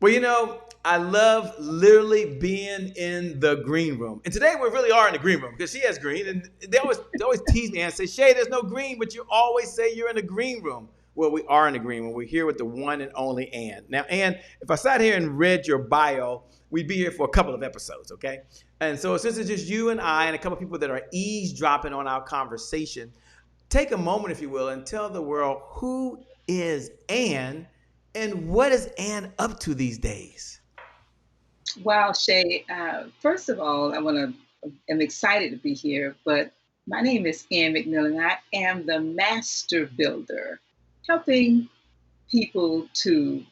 Well, I love literally being in the green room. And today we really are in the green room because she has green. And they always tease me and say, Shay, there's no green, but you always say you're in the green room. Well, we are in the green room. We're here with the one and only Ann. Now, Ann, if I sat here and read your bio, we'd be here for a couple of episodes, okay? And so since it's just you and I and a couple of people that are eavesdropping on our conversation, take a moment, if you will, and tell the world, who is Ann and what is Ann up to these days? Wow, Shay. First of all, I'm excited to be here, but my name is Ann McNeil, and I am the Master Builder, helping people to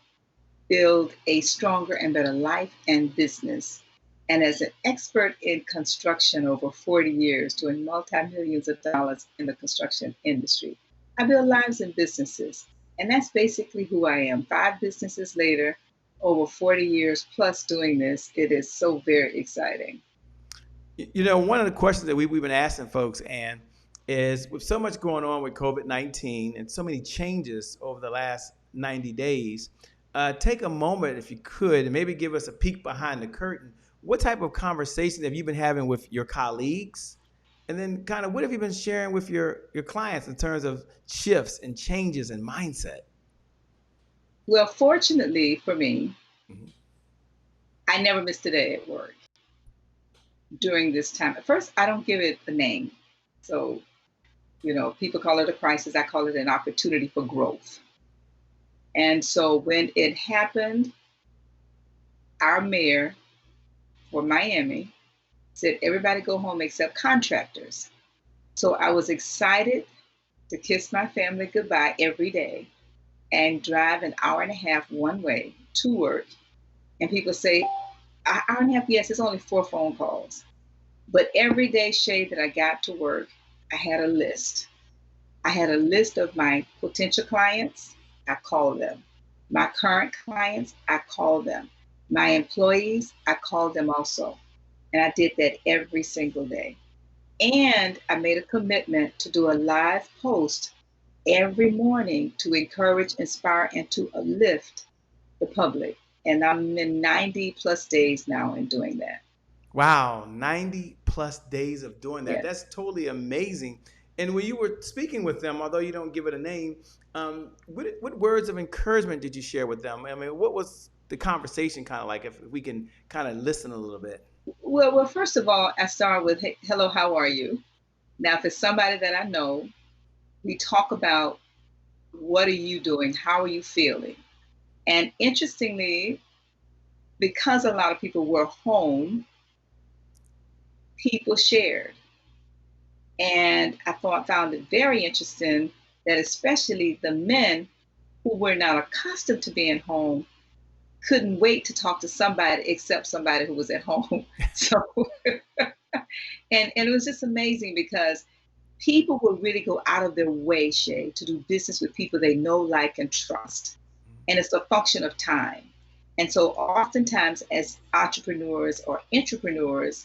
build a stronger and better life and business. And as an expert in construction over 40 years, doing multi-millions of dollars in the construction industry, I build lives and businesses. And that's basically who I am. 5 businesses later, over 40 years plus doing this, it is so very exciting. One of the questions that we've been asking folks, Ann, is with so much going on with COVID-19 and so many changes over the last 90 days, take a moment, if you could, and maybe give us a peek behind the curtain. What type of conversation have you been having with your colleagues? And then kind of what have you been sharing with your clients in terms of shifts and changes and mindset? Well, fortunately for me, I never missed a day at work during this time. At first, I don't give it a name. So, people call it a crisis. I call it an opportunity for growth. And so when it happened, our mayor for Miami said, everybody go home except contractors. So I was excited to kiss my family goodbye every day and drive an hour and a half one way to work. And people say, an hour and a half, yes, it's only 4 phone calls. But every day, Shay, that I got to work, I had a list. I had a list of my potential clients. I called them. My current clients, I called them. My employees, I called them also. And I did that every single day. And I made a commitment to do a live post every morning to encourage, inspire, and to uplift the public. And I'm in 90 plus days now in doing that. Wow, 90 plus days of doing that. Yes. That's totally amazing. And when you were speaking with them, although you don't give it a name, what words of encouragement did you share with them? I mean, what was the conversation kind of like, if we can kind of listen a little bit? Well, first of all, I start with, hey, hello, how are you? Now, if it's somebody that I know, we talk about what are you doing? How are you feeling? And interestingly, because a lot of people were home, people shared. And I found it very interesting that especially the men who were not accustomed to being home couldn't wait to talk to somebody except somebody who was at home. So, and it was just amazing because people will really go out of their way, Shay, to do business with people they know, like, and trust. And it's a function of time. And so oftentimes as entrepreneurs or intrapreneurs,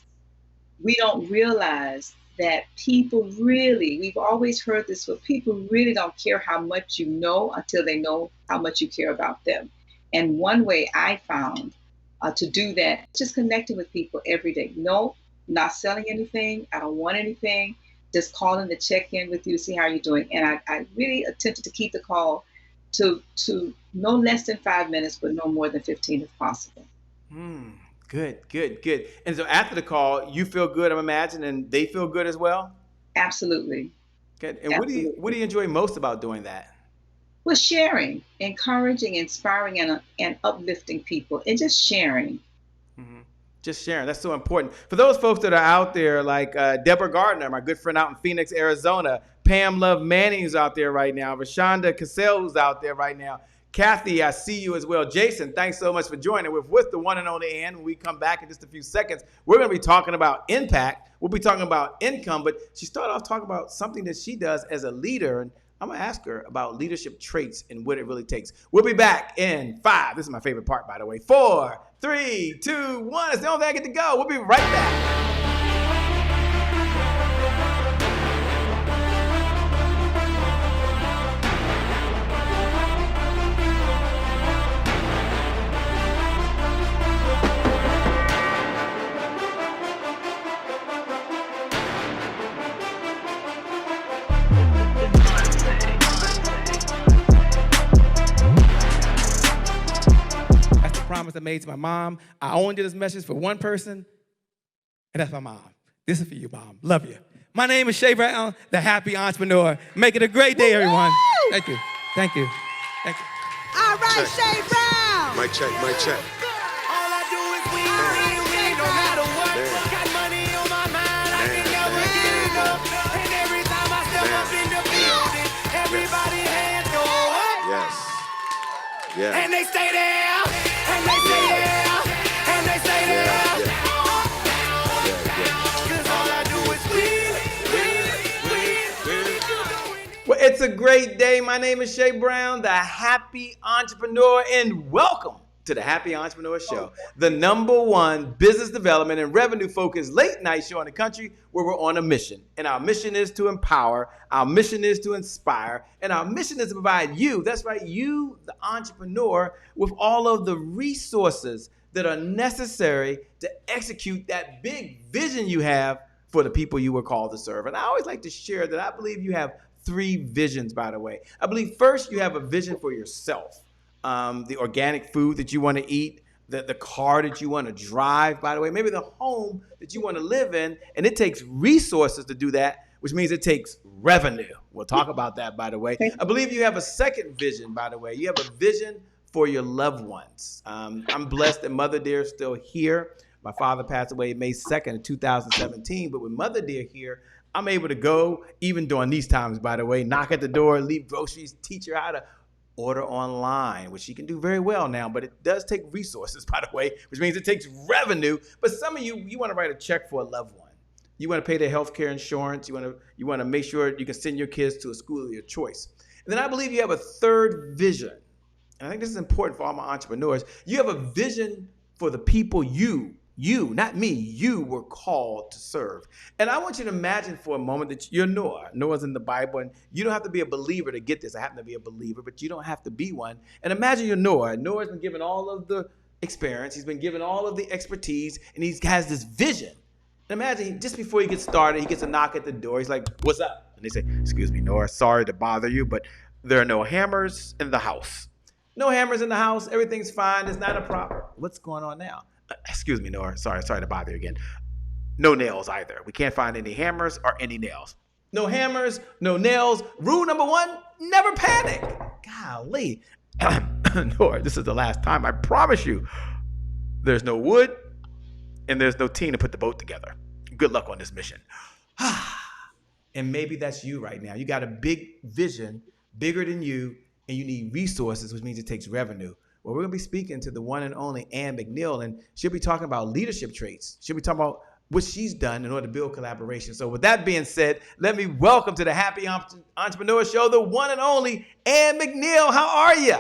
we don't realize that people really, we've always heard this, but people really don't care how much you know until they know how much you care about them. And one way I found to do that, just connecting with people every day. No, not selling anything. I don't want anything. Just calling to check in with you to see how you're doing. And I really attempted to keep the call to no less than 5 minutes, but no more than 15 if possible. Good. And so after the call, you feel good, I'm imagining, and they feel good as well? Absolutely. Good. And Absolutely. What do you enjoy most about doing that? Well, sharing, encouraging, inspiring, and uplifting people, and just sharing. Mm-hmm. Just sharing. That's so important. For those folks that are out there, like Deborah Gardner, my good friend out in Phoenix, Arizona, Pam Love Manning's out there right now, Rashonda Cassell, who's out there right now, Kathy, I see you as well. Jason, thanks so much for joining. We're with the one and only Ann. When we come back in just a few seconds, we're going to be talking about impact. We'll be talking about income, but she started off talking about something that she does as a leader. And I'm going to ask her about leadership traits and what it really takes. We'll be back in 5. This is my favorite part, by the way. 4, 3, 2, 1. It's the only thing I get to go. We'll be right back. promise I made to my mom. I only did this message for one person, and that's my mom. This is for you, Mom. Love you. My name is Shay Brown, the happy entrepreneur. Make it a great day, everyone. Thank you. Thank you. Thank you. All right, Shay Brown. Mic check, mic check. All I do is win, no matter what. Got money on my mind, I can never get enough. And every time I step up in the building, everybody hands go up. Yes. Yeah. And they stay there, and they stay there, and they stay there. Cause all I do is win. Well, it's a great day. My name is Shay Brown, the happy entrepreneur, and welcome to the Happy Entrepreneur Show, the #1 business development and revenue focused late night show in the country where we're on a mission. And our mission is to empower, our mission is to inspire, and our mission is to provide you, that's right, you, the entrepreneur, with all of the resources that are necessary to execute that big vision you have for the people you were called to serve. And I always like to share that I believe you have 3 visions, by the way. I believe first you have a vision for yourself. The organic food that you want to eat, the car that you want to drive, by the way, maybe the home that you want to live in, and it takes resources to do that, which means it takes revenue. We'll talk about that, by the way. I believe you have a second vision, by the way. You have a vision for your loved ones. I'm blessed that Mother Dear is still here. My father passed away May 2nd, 2017, but with Mother Dear here, I'm able to go, even during these times, by the way, knock at the door, leave groceries, teach her how to order online, which she can do very well now, but it does take resources, by the way, which means it takes revenue. But some of you want to write a check for a loved one. You want to pay their health care insurance. You want to make sure you can send your kids to a school of your choice. And then I believe you have a third vision. And I think this is important for all my entrepreneurs. You have a vision for the people you, not me, you were called to serve. And I want you to imagine for a moment that you're Noah. Noah's in the Bible, and you don't have to be a believer to get this. I happen to be a believer, but you don't have to be one. And imagine you're Noah. Noah's been given all of the experience. He's been given all of the expertise, and he has this vision. And imagine just before he gets started, he gets a knock at the door. He's like, "What's up?" And they say, "Excuse me, Noah, sorry to bother you, but there are no hammers in the house." No hammers in the house. Everything's fine. It's not a problem. What's going on now? Excuse me, Noah. Sorry to bother you again. No nails either. We can't find any hammers or any nails. No hammers, no nails. Rule number 1, never panic. Golly. Noah, this is the last time. I promise you. There's no wood and there's no team to put the boat together. Good luck on this mission. And maybe that's you right now. You got a big vision, bigger than you, and you need resources, which means it takes revenue. Well, we're going to be speaking to the one and only Ann McNeil, and she'll be talking about leadership traits. She'll be talking about what she's done in order to build collaboration. So with that being said, let me welcome to the Happy Entrepreneur Show, the one and only Ann McNeil. How are you?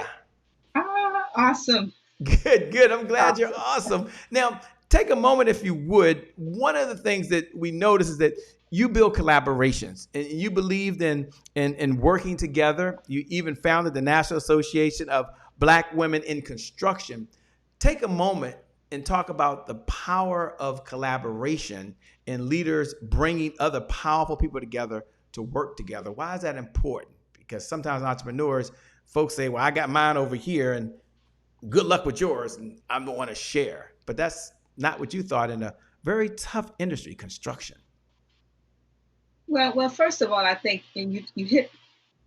Awesome. Good. I'm glad you're awesome. Now, take a moment, if you would. One of the things that we notice is that you build collaborations, and you believed in working together. You even founded the National Association of Black Women in Construction. Take a moment and talk about the power of collaboration and leaders bringing other powerful people together to work together. Why is that important? Because sometimes entrepreneurs, folks say, well, I got mine over here and good luck with yours, and I'm the one to share. But that's not what you thought in a very tough industry, construction. Well, first of all, I think you hit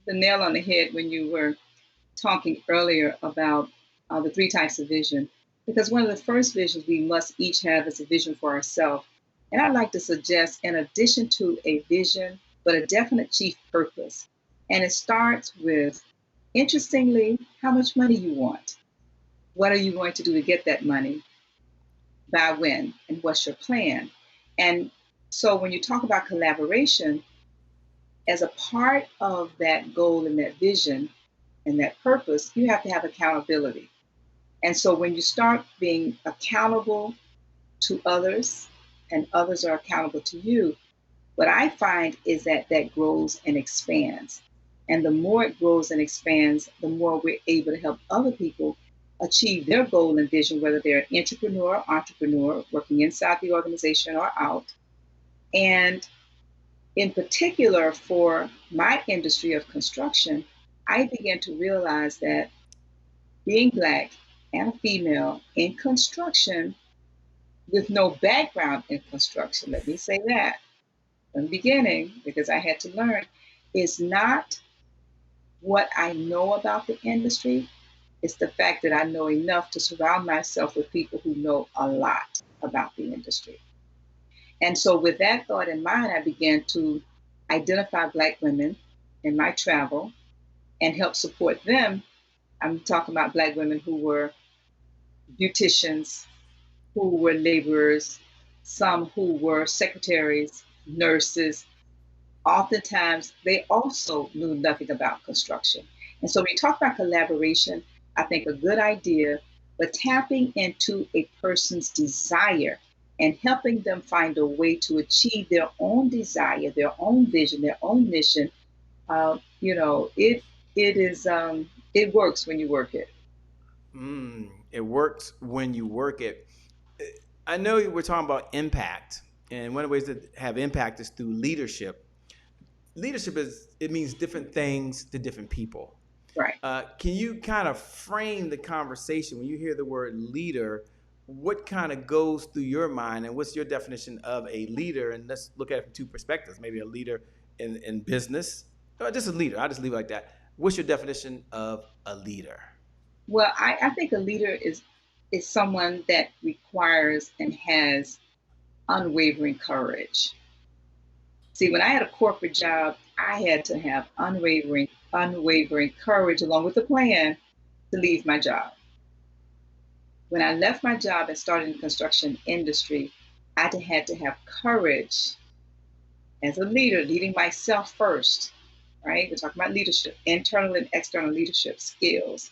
the nail on the head when you were talking earlier about the 3 types of vision, because one of the first visions we must each have is a vision for ourselves. And I'd like to suggest, in addition to a vision, but a definite chief purpose. And it starts with, interestingly, how much money you want. What are you going to do to get that money? By when? And what's your plan? And so when you talk about collaboration, as a part of that goal and that vision and that purpose, you have to have accountability. And so when you start being accountable to others and others are accountable to you, what I find is that grows and expands. And the more it grows and expands, the more we're able to help other people achieve their goal and vision, whether they're an entrepreneur working inside the organization or out. And in particular, for my industry of construction, I began to realize that being Black and a female in construction with no background in construction, let me say that from the beginning, because I had to learn, is not what I know about the industry. It's the fact that I know enough to surround myself with people who know a lot about the industry. And so with that thought in mind, I began to identify Black women in my travel and help support them. I'm talking about Black women who were beauticians, who were laborers, some who were secretaries, nurses. Oftentimes, they also knew nothing about construction. And so when you talk about collaboration, I think a good idea, but tapping into a person's desire and helping them find a way to achieve their own desire, their own vision, their own mission. It works when you work it. It works when you work it. I know we're talking about impact, and one of the ways to have impact is through leadership. Leadership it means different things to different people. Right. Can you kind of frame the conversation when you hear the word leader? What kind of goes through your mind, and what's your definition of a leader? And let's look at it from two perspectives. Maybe a leader in business, or just a leader. I'll just leave it like that. What's your definition of a leader? Well, I think a leader is someone that requires and has unwavering courage. See, when I had a corporate job, I had to have unwavering courage along with a plan to leave my job. When I left my job and started in the construction industry, I had to have courage as a leader, leading myself first, right? We're talking about leadership, internal and external leadership skills.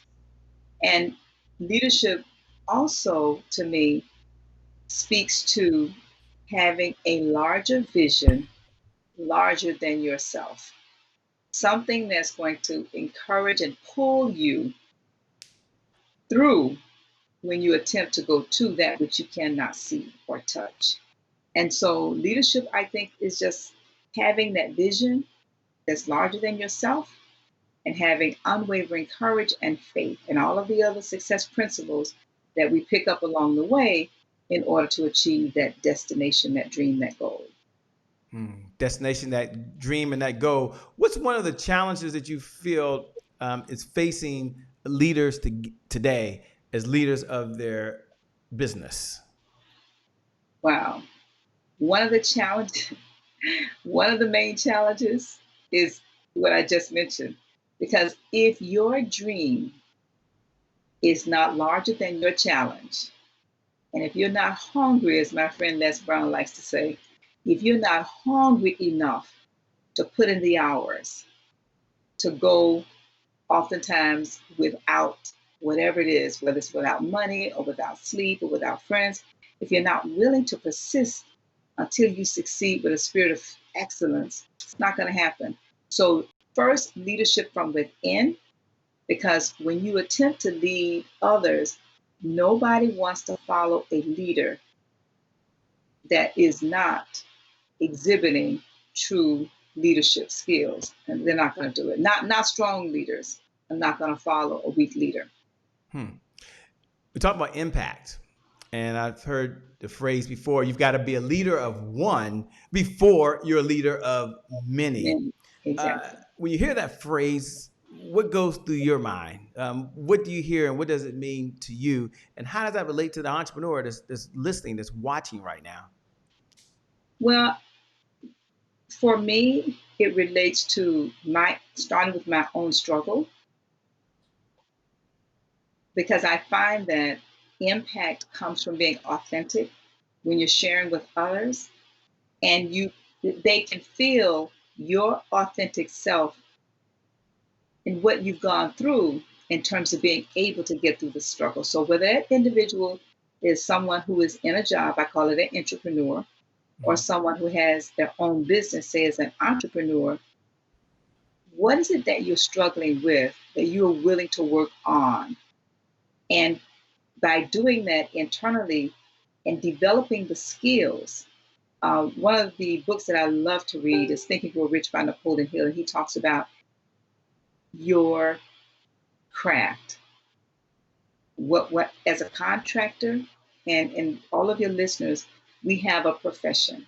And leadership also, to me, speaks to having a larger vision, larger than yourself. Something that's going to encourage and pull you through when you attempt to go to that which you cannot see or touch. And so leadership, I think, is just having that vision that's larger than yourself and having unwavering courage and faith and all of the other success principles that we pick up along the way in order to achieve that destination, that dream, that goal. Destination, that dream, and that goal. What's one of the challenges that you feel is facing leaders today as leaders of their business? Wow. One of the main challenges is what I just mentioned. Because if your dream is not larger than your challenge, and if you're not hungry, as my friend Les Brown likes to say, if you're not hungry enough to put in the hours, to go oftentimes without whatever it is, whether it's without money or without sleep or without friends, if you're not willing to persist until you succeed with a spirit of excellence, it's not going to happen. So first, leadership from within, because when you attempt to lead others, nobody wants to follow a leader that is not exhibiting true leadership skills, and they're not going to do it. Not strong leaders are not going to follow a weak leader. We talk about impact, and I've heard the phrase before, you've got to be a leader of one before you're a leader of many. Exactly. When you hear that phrase, what goes through your mind? What do you hear, and what does it mean to you? And how does that relate to the entrepreneur that's listening, that's watching right now? Well, for me, it relates to starting with my own struggle, because I find that impact comes from being authentic when you're sharing with others, and they can feel your authentic self and what you've gone through in terms of being able to get through the struggle. So whether that individual is someone who is in a job, I call it an entrepreneur, or someone who has their own business, say as an entrepreneur, what is it that you're struggling with that you're willing to work on? And by doing that internally and developing the skills, one of the books that I love to read is Think and Grow Rich by Napoleon Hill, and he talks about your craft. what as a contractor and all of your listeners, we have a profession.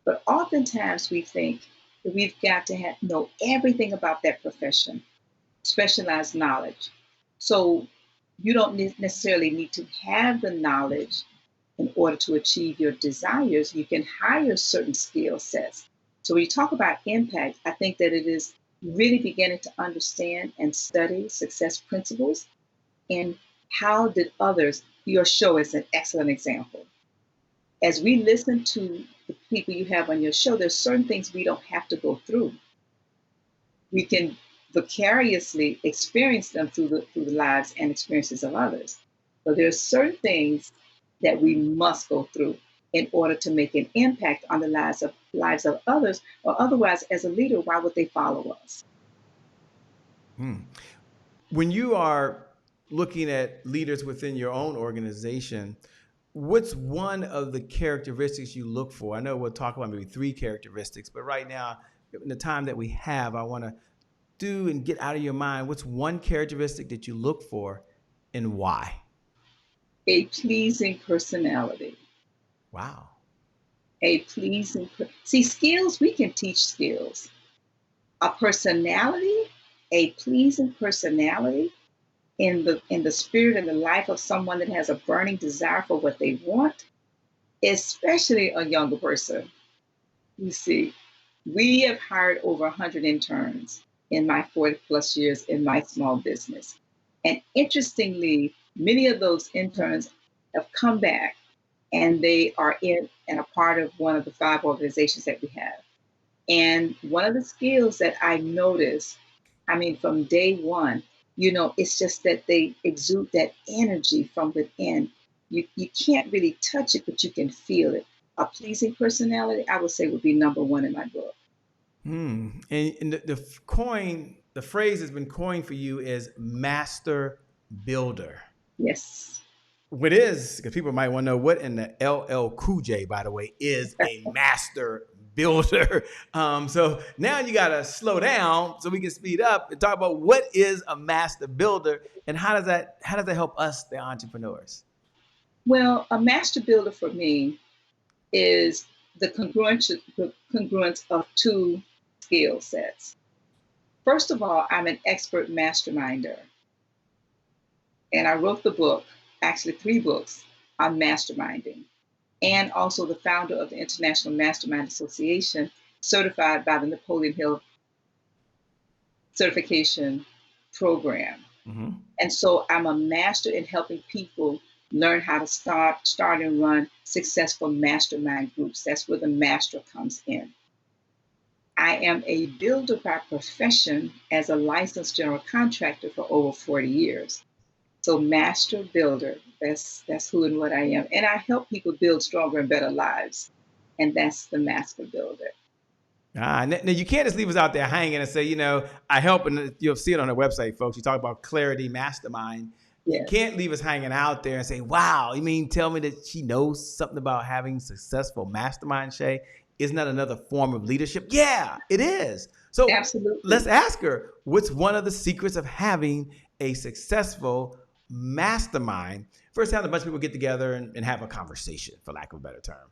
But oftentimes we think that we've got to know everything about that profession, specialized knowledge. So you don't necessarily need to have the knowledge in order to achieve your desires. You can hire certain skill sets. So when you talk about impact, I think that it is really beginning to understand and study success principles and how did others, your show is an excellent example. As we listen to the people you have on your show, there's certain things we don't have to go through. We can vicariously experience them through the lives and experiences of others. But there are certain things that we must go through in order to make an impact on the lives of others, or otherwise, as a leader, why would they follow us? When you are looking at leaders within your own organization, what's one of the characteristics you look for? I know we'll talk about maybe 3 characteristics, but right now, in the time that we have, I want to do and get out of your mind, what's one characteristic that you look for and why? A pleasing personality. Wow. A pleasing, see, skills, we can teach skills. A personality, a pleasing personality in the spirit and the life of someone that has a burning desire for what they want, especially a younger person. You see, we have hired over 100 interns in my 40 plus years in my small business. And interestingly, many of those interns have come back and they are in and a part of one of the 5 organizations that we have. And one of the skills that I noticed, I mean, from day one, it's just that they exude that energy from within. You can't really touch it, but you can feel it. A pleasing personality, I would say, would be number 1 in my book. And the phrase has been coined for you is Master Builder. Yes. What is, because people might want to know what in the LL Cool J, by the way, is a Master Builder. So now you got to slow down so we can speed up and talk about what is a Master Builder and how does that help us, the entrepreneurs? Well, a Master Builder for me is the congruence of 2 skill sets. First of all, I'm an expert masterminder. And I wrote the book, actually 3 books on masterminding, and also the founder of the International Mastermind Association, certified by the Napoleon Hill certification program. Mm-hmm. And so I'm a master in helping people learn how to start and run successful mastermind groups. That's where the master comes in. I am a builder by profession as a licensed general contractor for over 40 years. So Master Builder, that's who and what I am. And I help people build stronger and better lives. And that's the Master Builder. Now you can't just leave us out there hanging and say, I help, and you'll see it on the website, folks. You talk about Clarity Mastermind. Yes. You can't leave us hanging out there and say, wow, you mean tell me that she knows something about having successful mastermind, Shay? Isn't that another form of leadership? Yeah, it is. So absolutely. Let's ask her, what's one of the secrets of having a successful mastermind? First time a bunch of people get together and have a conversation, for lack of a better term.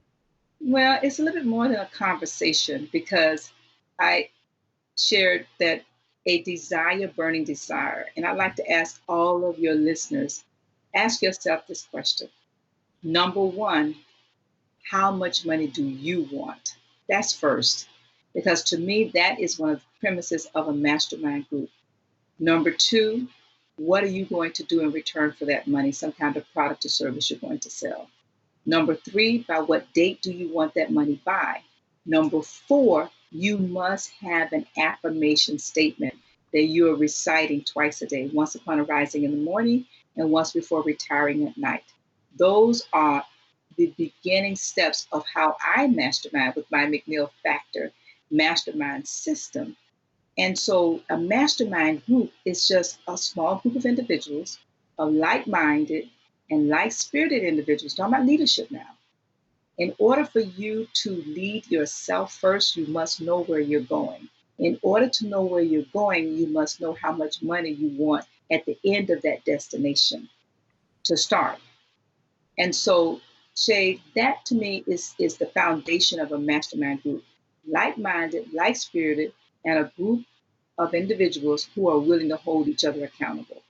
Well, it's a little bit more than a conversation, because I shared that a burning desire. And I'd like to ask all of your listeners, ask yourself this question. Number 1, how much money do you want? That's first, because to me, that is one of the premises of a mastermind group. Number 2, what are you going to do in return for that money? Some kind of product or service you're going to sell. Number 3, by what date do you want that money by? Number 4, you must have an affirmation statement that you are reciting twice a day, once upon arising in the morning and once before retiring at night. Those are the beginning steps of how I mastermind with my McNeill Factor mastermind system. And so a mastermind group is just a small group of individuals, of like-minded and like-spirited individuals. Talking about leadership now. In order for you to lead yourself first, you must know where you're going. In order to know where you're going, you must know how much money you want at the end of that destination. to start. And so, Shay, that to me is the foundation of a mastermind group. Like-minded, like-spirited, and a group of individuals who are willing to hold each other accountable.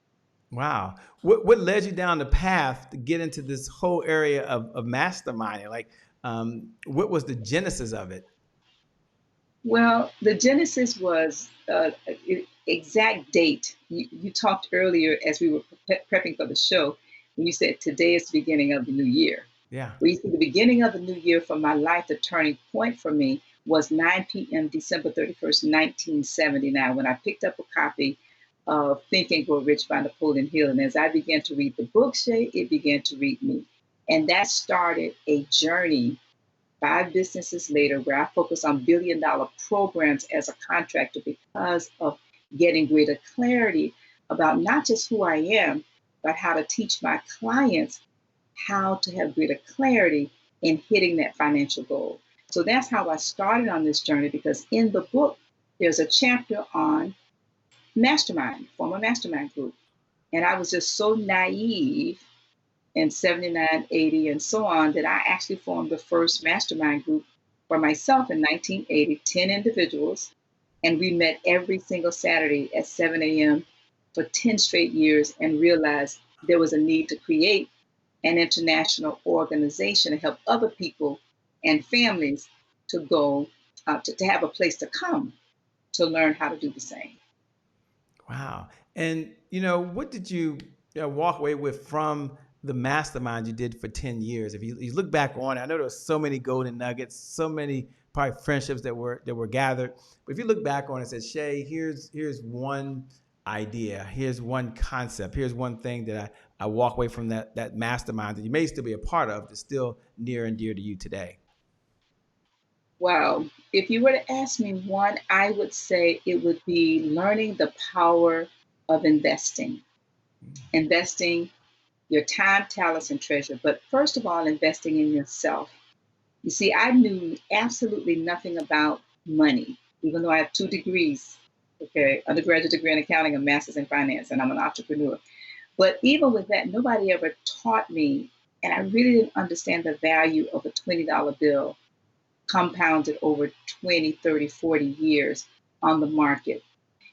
Wow. What led you down the path to get into this whole area of masterminding? Like, what was the genesis of it? Well, the genesis was exact date. You talked earlier as we were prepping for the show, when you said today is the beginning of the new year. Yeah. Well, you see, the beginning of the new year for my life, the turning point for me was 9 p.m. December 31st, 1979, when I picked up a copy of Think and Grow Rich by Napoleon Hill. And as I began to read the book, Shay, it began to read me. And that started a journey 5 businesses later where I focus on billion-dollar programs as a contractor because of getting greater clarity about not just who I am, but how to teach my clients how to have greater clarity in hitting that financial goal. So that's how I started on this journey, because in the book, there's a chapter on mastermind, form a mastermind group. And I was just so naive in 79, 80, and so on, that I actually formed the first mastermind group for myself in 1980, 10 individuals. And we met every single Saturday at 7 a.m. for 10 straight years, and realized there was a need to create an international organization to help other people and families to go, to have a place to come to learn how to do the same. Wow. And, what did you walk away with from the mastermind you did for 10 years? If you look back on it, I know there were so many golden nuggets, so many probably friendships that were gathered. But if you look back on it and say, Shay, here's one idea, here's one concept, here's one thing that I walk away from that mastermind that you may still be a part of, that's still near and dear to you today. Wow. If you were to ask me one, I would say it would be learning the power of investing. Investing your time, talents, and treasure. But first of all, investing in yourself. You see, I knew absolutely nothing about money, even though I have 2 degrees, okay, undergraduate degree in accounting, a master's in finance, and I'm an entrepreneur. But even with that, nobody ever taught me, and I really didn't understand the value of a $20 bill compounded over 20, 30, 40 years on the market.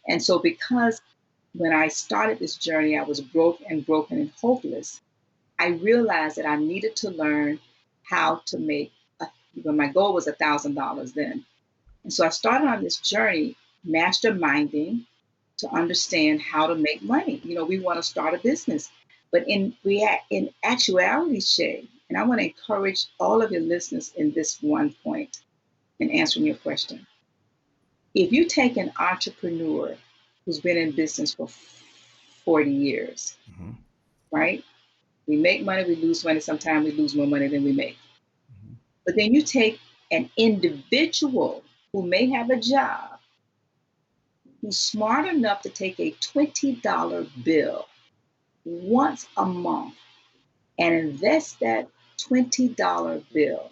And so because when I started this journey, I was broke and hopeless, I realized that I needed to learn how to make, my goal was $1,000 then. And so I started on this journey, masterminding, to understand how to make money. We want to start a business. But in actuality, Shay, and I want to encourage all of your listeners in this one point in answering your question. If you take an entrepreneur who's been in business for 40 years, right? We make money, we lose money. Sometimes we lose more money than we make. But then you take an individual who may have a job, who's smart enough to take a $20 bill once a month and invest that $20 bill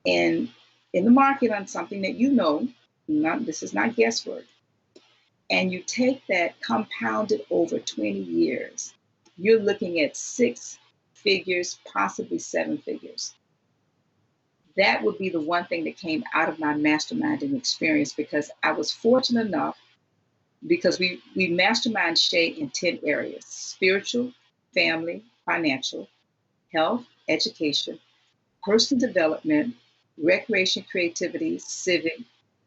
in the market on something that this is not guesswork. And you take that compounded over 20 years, you're looking at 6 figures, possibly 7 figures. That would be the one thing that came out of my masterminding experience, because I was fortunate enough, because we mastermind Shay in 10 areas: spiritual, family, financial, health, education, personal development, recreation, creativity, civic,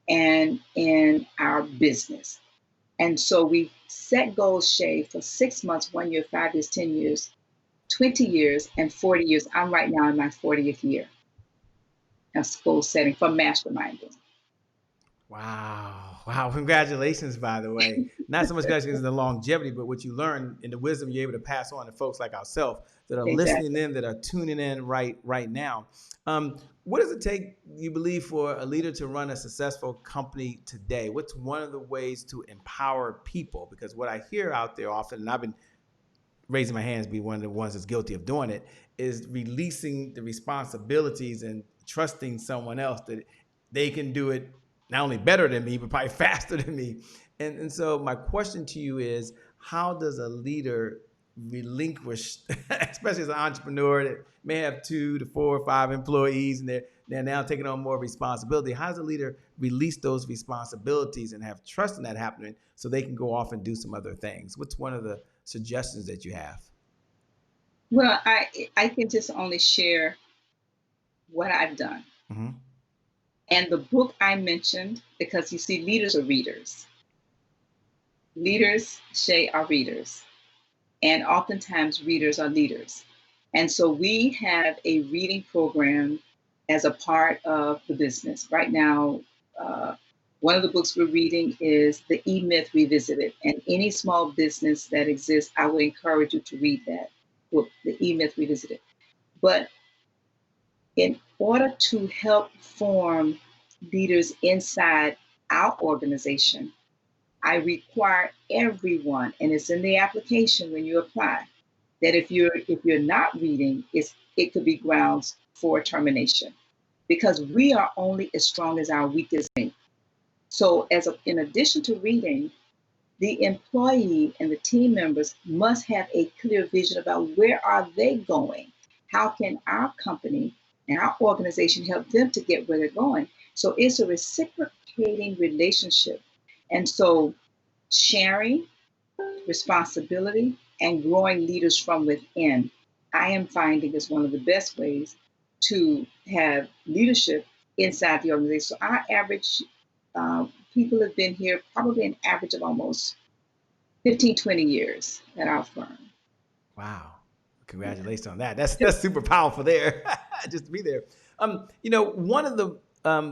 and in our business. And so we set goals, Shay, for 6 months, 1 year, 5 years, 10 years, 20 years, and 40 years. I'm right now in my 40th year of goal setting for masterminding. Wow. Congratulations, by the way. Not so much congratulations in the longevity, but what you learn and the wisdom you're able to pass on to folks like ourselves that are listening in, that are tuning in right now. What does it take, you believe, for a leader to run a successful company today? What's one of the ways to empower people? Because what I hear out there often, and I've been raising my hands, be one of the ones that's guilty of doing it, is releasing the responsibilities and trusting someone else that they can do it not only better than me, but probably faster than me. And so my question to you is, how does a leader relinquish, especially as an entrepreneur that may have 2 to 4 or 5 employees and they're now taking on more responsibility? How does a leader release those responsibilities and have trust in that happening so they can go off and do some other things? What's one of the suggestions that you have? Well, I can just only share what I've done. Mm-hmm. And the book I mentioned, because you see, leaders are readers. Leaders, Shay, are readers. And oftentimes readers are leaders. And so we have a reading program as a part of the business. Right now, one of the books we're reading is The E-Myth Revisited. And any small business that exists, I would encourage you to read that book, The E-Myth Revisited. But in order to help form leaders inside our organization, I require everyone, and it's in the application when you apply, that if you're not reading, it could be grounds for termination, because we are only as strong as our weakest link. So in addition to reading, the employee and the team members must have a clear vision about where are they going. How can our company and our organization help them to get where they're going? So it's a reciprocating relationship. And so sharing responsibility and growing leaders from within, I am finding is one of the best ways to have leadership inside the organization. So our average people have been here probably an average of almost 15, 20 years at our firm. Wow. Congratulations on that. That's super powerful there, just to be there. One of the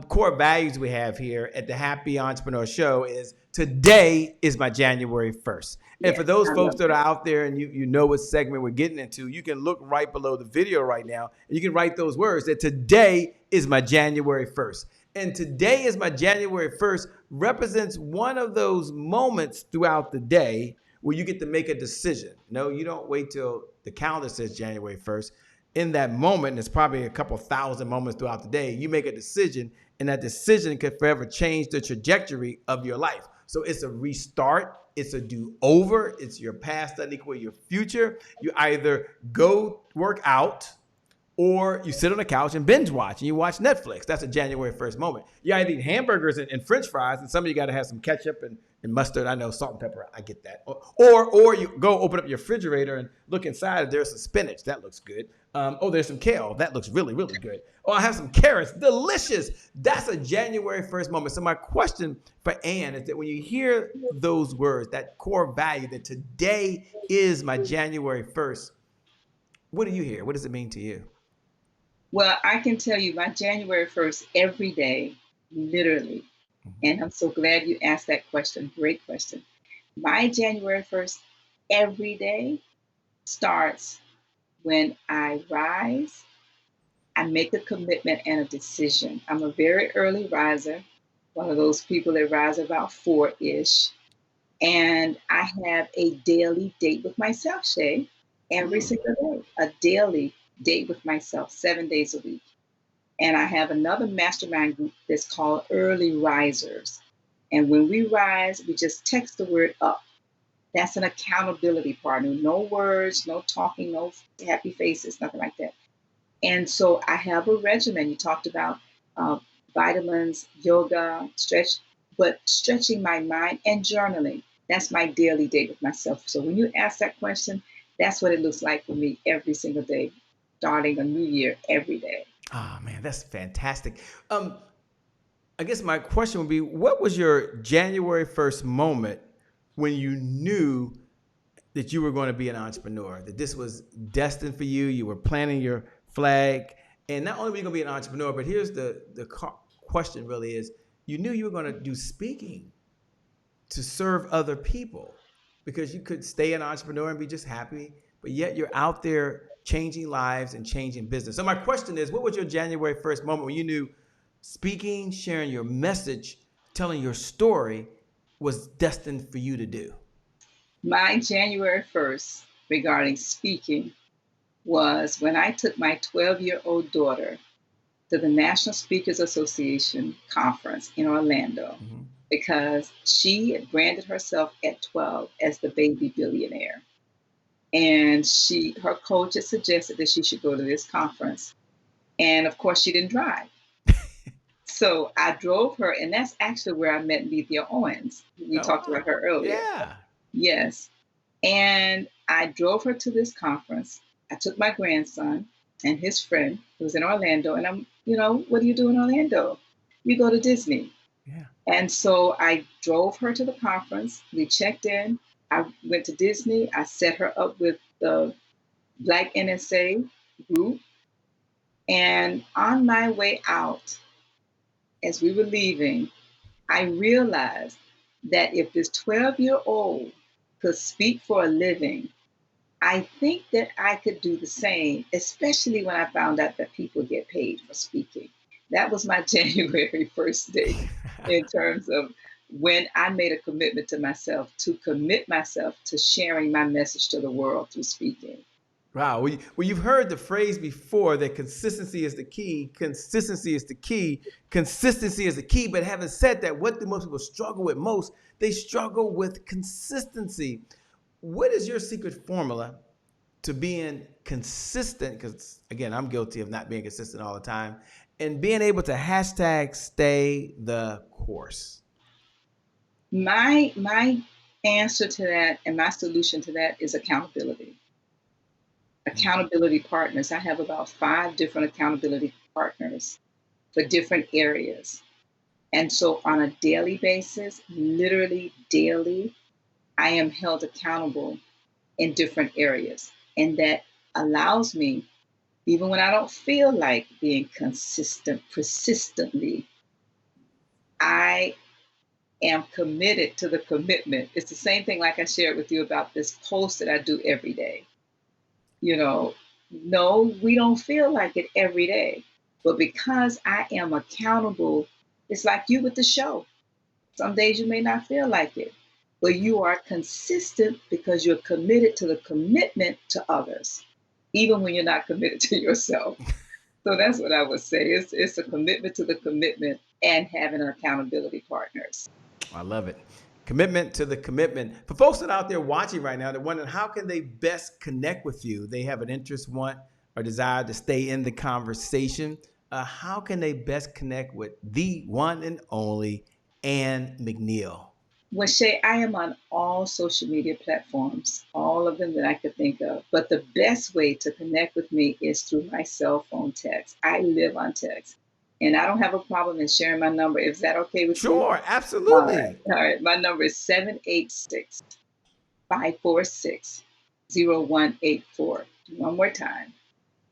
core values we have here at the Happy Entrepreneur Show is today is my January 1st. And for those folks that are out there and you know what segment we're getting into, you can look right below the video right now and you can write those words that today is my January 1st. And today is my January 1st represents one of those moments throughout the day where you get to make a decision. No, you don't wait till the calendar says January 1st. In that moment, and it's probably a couple thousand moments throughout the day, you make a decision, and that decision could forever change the trajectory of your life. So it's a restart, it's a do-over, it's your past doesn't equal your future. You either go work out, or you sit on the couch and binge watch and you watch Netflix. That's a January 1st moment. You either eat hamburgers and French fries, and some of you got to have some ketchup and mustard. I know, salt and pepper. I get that. Or you go open up your refrigerator and look inside. There's some spinach. That looks good. There's some kale. That looks really, really good. Oh, I have some carrots. Delicious. That's a January 1st moment. So my question for Ann is that when you hear those words, that core value that today is my January 1st, what do you hear? What does it mean to you? Well, I can tell you my January 1st every day, literally. And I'm so glad you asked that question. Great question. My January 1st every day starts when I rise, I make a commitment and a decision. I'm a very early riser, one of those people that rise about 4-ish. And I have a daily date with myself, Shay, every single day, a daily date with myself, 7 days a week. And I have another mastermind group that's called Early Risers. And when we rise, we just text the word up. That's an accountability partner. No words, no talking, no happy faces, nothing like that. And so I have a regimen. You talked about vitamins, yoga, stretch, but stretching my mind and journaling. That's my daily date with myself. So when you ask that question, that's what it looks like for me every single day, starting a new year every day. Oh, man, that's fantastic. I guess my question would be, what was your January 1st moment when you knew that you were going to be an entrepreneur, that this was destined for you, you were planting your flag, and not only were you going to be an entrepreneur, but here's the question really is, you knew you were going to do speaking to serve other people, because you could stay an entrepreneur and be just happy, but yet you're out there changing lives and changing business. So my question is, what was your January 1st moment when you knew speaking, sharing your message, telling your story was destined for you to do? My January 1st regarding speaking was when I took my 12-year-old daughter to the National Speakers Association conference in Orlando, because she branded herself at 12 as the Baby Billionaire. And her coach had suggested that she should go to this conference. And of course, she didn't drive. So I drove her, and that's actually where I met Lethea Owens. We talked about her earlier. Yeah. Yes. And I drove her to this conference. I took my grandson and his friend who was in Orlando. And I'm, what do you do in Orlando? You go to Disney. Yeah. And so I drove her to the conference. We checked in. I went to Disney. I set her up with the Black NSA group. And on my way out, as we were leaving, I realized that if this 12-year-old could speak for a living, I think that I could do the same, especially when I found out that people get paid for speaking. That was my January 1st date in terms of when I made a commitment to myself to commit myself to sharing my message to the world through speaking. Wow. Well, you've heard the phrase before that consistency is the key. Consistency is the key. Consistency is the key. But having said that, what do most people struggle with most? They struggle with consistency. What is your secret formula to being consistent? Because, again, I'm guilty of not being consistent all the time. And being able to hashtag stay the course. My answer to that and my solution to that is accountability. Accountability partners. I have about 5 different accountability partners for different areas. And so on a daily basis, literally daily, I am held accountable in different areas. And that allows me, even when I don't feel like being consistent persistently, I am committed to the commitment. It's the same thing like I shared with you about this post that I do every day. No, we don't feel like it every day. But because I am accountable, it's like you with the show. Some days you may not feel like it, but you are consistent because you're committed to the commitment to others, even when you're not committed to yourself. So that's what I would say. It's a commitment to the commitment and having accountability partners. I love it. Commitment to the commitment. For folks that are out there watching right now, they're wondering how can they best connect with you? They have an interest, want, or desire to stay in the conversation. How can they best connect with the one and only Ann McNeill? Well, Shay, I am on all social media platforms, all of them that I could think of. But the best way to connect with me is through my cell phone text. I live on text. And I don't have a problem in sharing my number. Is that okay with you? Sure, absolutely. All right. My number is 786-546-0184. One more time.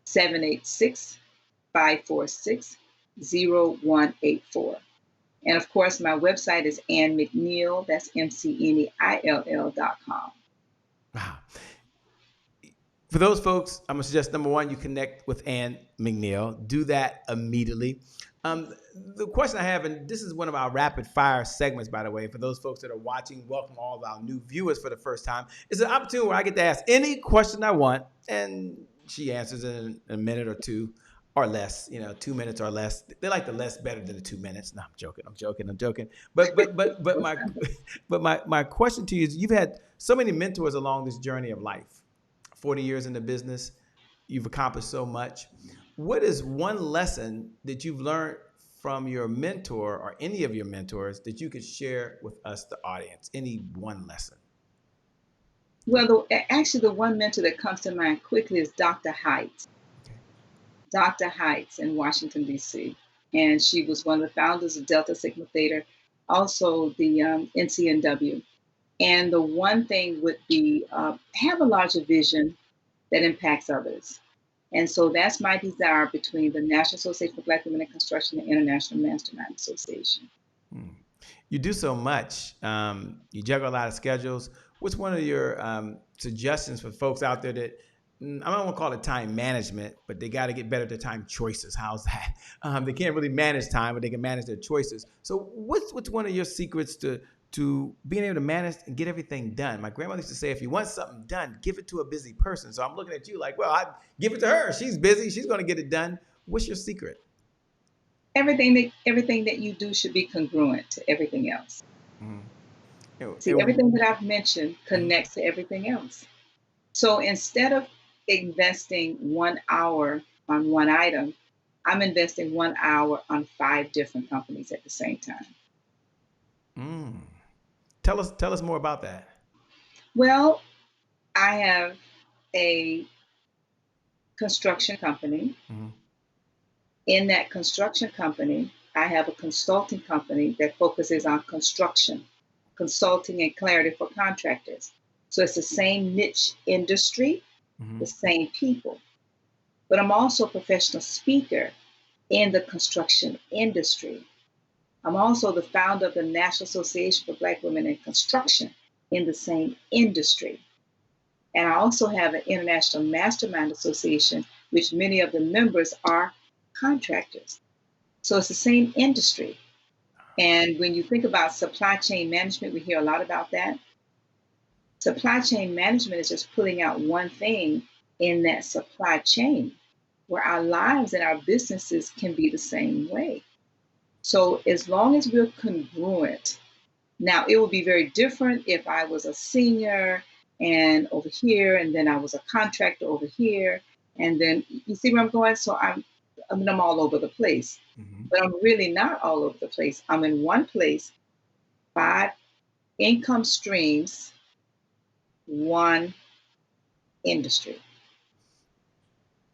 786-546-0184. And of course, my website is Ann McNeil. That's MCNEILL.com. Wow. For those folks, I'm going to suggest, number one, you connect with Ann McNeill. Do that immediately. The question I have, and this is one of our rapid fire segments, by the way, for those folks that are watching, welcome all of our new viewers for the first time. It's an opportunity where I get to ask any question I want, and she answers in a minute or two or less, 2 minutes or less. They like the less better than the 2 minutes. No, I'm joking. But my question to you is, you've had so many mentors along this journey of life. 40 years in the business, you've accomplished so much. What is one lesson that you've learned from your mentor or any of your mentors that you could share with us, the audience? Any one lesson? Well, actually, the one mentor that comes to mind quickly is Dr. Heights. Okay. Dr. Heights in Washington, D.C. And she was one of the founders of Delta Sigma Theta, also the NCNW. And the one thing would be have a larger vision that impacts others. And so that's my desire between the National Association for Black Women in Construction and the International Mastermind Association. You do so much. You juggle a lot of schedules. What's one of your suggestions for folks out there that, I don't want to call it time management, but they got to get better at their time choices? How's that? They can't really manage time, but they can manage their choices. So what's one of your secrets to being able to manage and get everything done? My grandmother used to say, if you want something done, give it to a busy person. So I'm looking at you like, well, I give it to her. She's busy. She's going to get it done. What's your secret? Everything that you do should be congruent to everything else. Mm-hmm. See, everything that I've mentioned connects to everything else. So instead of investing 1 hour on one item, I'm investing 1 hour on 5 different companies at the same time. Tell us more about that. Well, I have a construction company. In that construction company, I have a consulting company that focuses on construction, consulting and clarity for contractors. So it's the same niche industry, the same people. But I'm also a professional speaker in the construction industry. I'm also the founder of the National Association for Black Women in Construction in the same industry. And I also have an International Mastermind Association, which many of the members are contractors. So it's the same industry. And when you think about supply chain management, we hear a lot about that. Supply chain management is just pulling out one thing in that supply chain, where our lives and our businesses can be the same way. So as long as we're congruent, now it would be very different if I was a senior and over here, and then I was a contractor over here, and then you see where I'm going? So I'm all over the place, but I'm really not all over the place. I'm in one place, 5 income streams, one industry.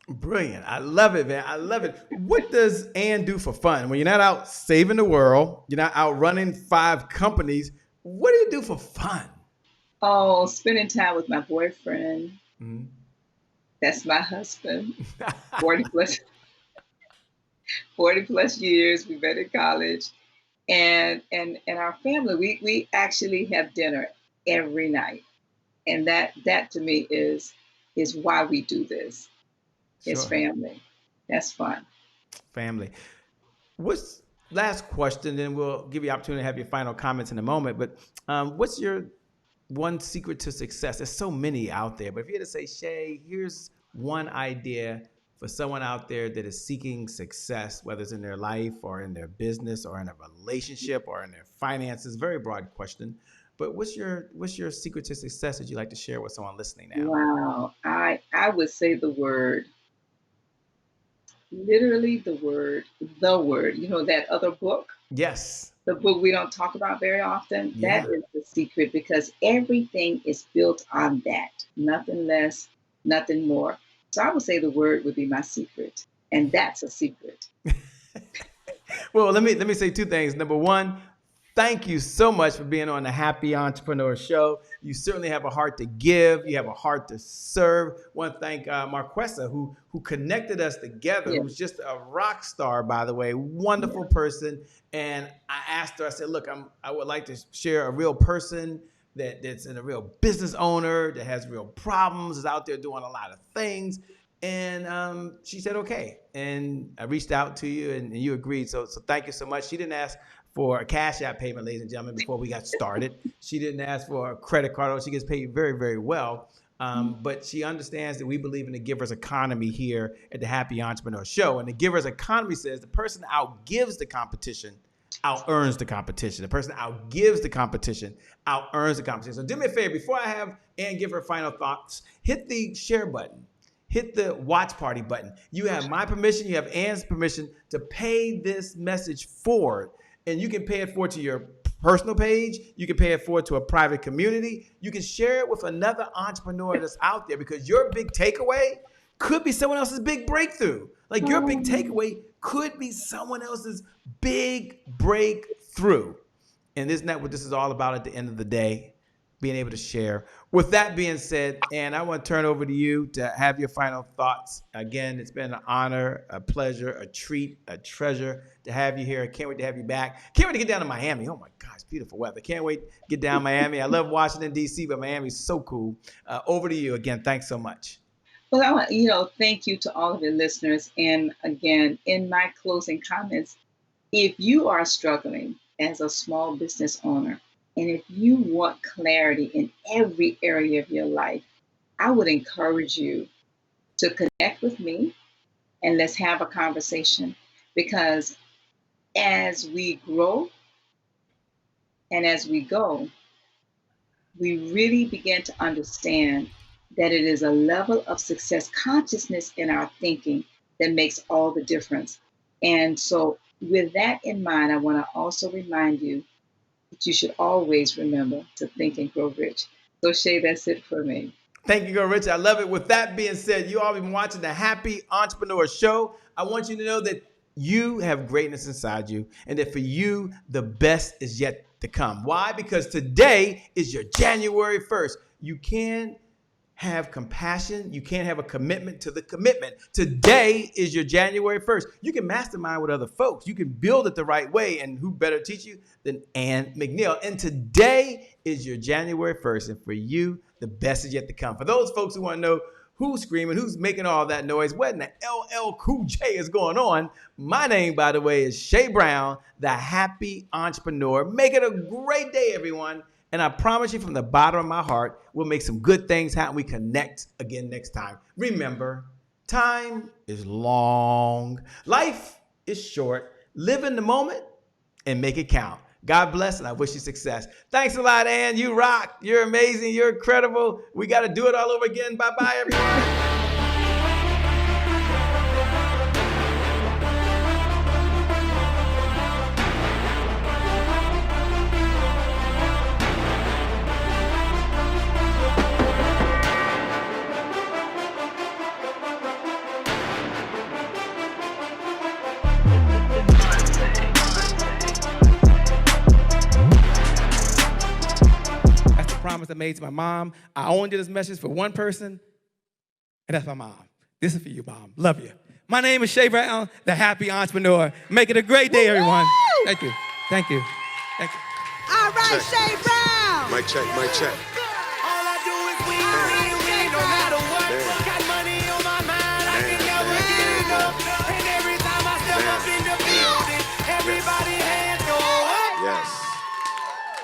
Brilliant. I love it, man. I love it. What does Ann do for fun? When you're not out saving the world, you're not out running 5 companies, what do you do for fun? Oh, spending time with my boyfriend. That's my husband. 40 plus years. We met in college. And our family, we actually have dinner every night. And that to me is why we do this. It's family. That's fun. Family. What's last question, then we'll give you the opportunity to have your final comments in a moment. But what's your one secret to success? There's so many out there, but if you had to say, Shay, here's one idea for someone out there that is seeking success, whether it's in their life or in their business or in a relationship or in their finances, very broad question. But what's your secret to success that you'd like to share with someone listening now? Wow. I would say the word, literally the word, you know, that other book? Yes. The book we don't talk about very often. Yeah. That is the secret, because everything is built on that. Nothing less, nothing more. So I would say the word would be my secret. And that's a secret. Well, let me say 2 things. Number one, thank you so much for being on the Happy Entrepreneur Show. You certainly have a heart to give. You have a heart to serve. I want to thank Marquessa, who connected us together, who's just a rock star, by the way, wonderful person. And I asked her, I said, look, I would like to share a real person that's a real business owner, that has real problems, is out there doing a lot of things. And she said, okay. And I reached out to you and you agreed. So thank you so much. She didn't ask for a Cash App payment, ladies and gentlemen, before we got started. She didn't ask for a credit card. She gets paid very, very well. But she understands that we believe in the giver's economy here at the Happy Entrepreneur Show. And the giver's economy says the person that outgives the competition out-earns the competition. The person that outgives the competition out-earns the competition. So do me a favor, before I have Ann give her final thoughts, hit the share button. Hit the watch party button. You have my permission. You have Ann's permission to pay this message forward. And you can pay it forward to your personal page. You can pay it forward to a private community. You can share it with another entrepreneur that's out there, because your big takeaway could be someone else's big breakthrough. Like your big takeaway could be someone else's big breakthrough. And isn't that what this is all about at the end of the day? Being able to share. With that being said, Ann, I want to turn over to you to have your final thoughts. Again, it's been an honor, a pleasure, a treat, a treasure to have you here. I can't wait to have you back. Can't wait to get down to Miami. Oh my gosh, beautiful weather. Can't wait to get down to Miami. I love Washington, D.C., but Miami's so cool. Over to you again. Thanks so much. Well, I want, thank you to all of your listeners. And again, in my closing comments, if you are struggling as a small business owner, and if you want clarity in every area of your life, I would encourage you to connect with me and let's have a conversation. Because as we grow and as we go, we really begin to understand that it is a level of success consciousness in our thinking that makes all the difference. And so with that in mind, I want to also remind you that you should always remember to think and grow rich. So Shay, that's it for me. Thank you, Girl Rich. I love it. With that being said, you all been watching the Happy Entrepreneur Show. I want you to know that you have greatness inside you and that for you, the best is yet to come. Why? Because today is your January 1st. You can have compassion. You can't have a commitment to the commitment. Today is your January 1st. You can mastermind with other folks. You can build it the right way. And who better teach you than Ann McNeil? And today is your January 1st. And for you, the best is yet to come. For those folks who want to know who's screaming, who's making all that noise, what in the LL Cool J is going on, my name, by the way, is Shay Brown, the Happy Entrepreneur. Make it a great day, everyone. And I promise you from the bottom of my heart, we'll make some good things happen. We connect again next time. Remember, time is long. Life is short. Live in the moment and make it count. God bless, and I wish you success. Thanks a lot, Ann. You rock. You're amazing. You're incredible. We got to do it all over again. Bye-bye, everyone. Promise I made to my mom. I only did this message for one person, and that's my mom. This is for you, Mom. Love you. My name is Shay Brown, the Happy Entrepreneur. Make it a great day, everyone. Thank you. Thank you. Thank you. All right, Check. Shay Brown. Mic check, mic check. All I do is win, no matter what. Man. Got money on my mind, I can never get enough. And every time I step up in the building, everybody hands go up. Yes.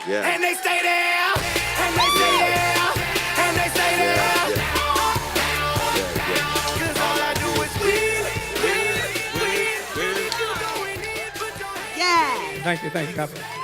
Yeah. And they stay there, and they stay there, and they stay there. Cause all I do is win. Yeah. Thank you. God bless.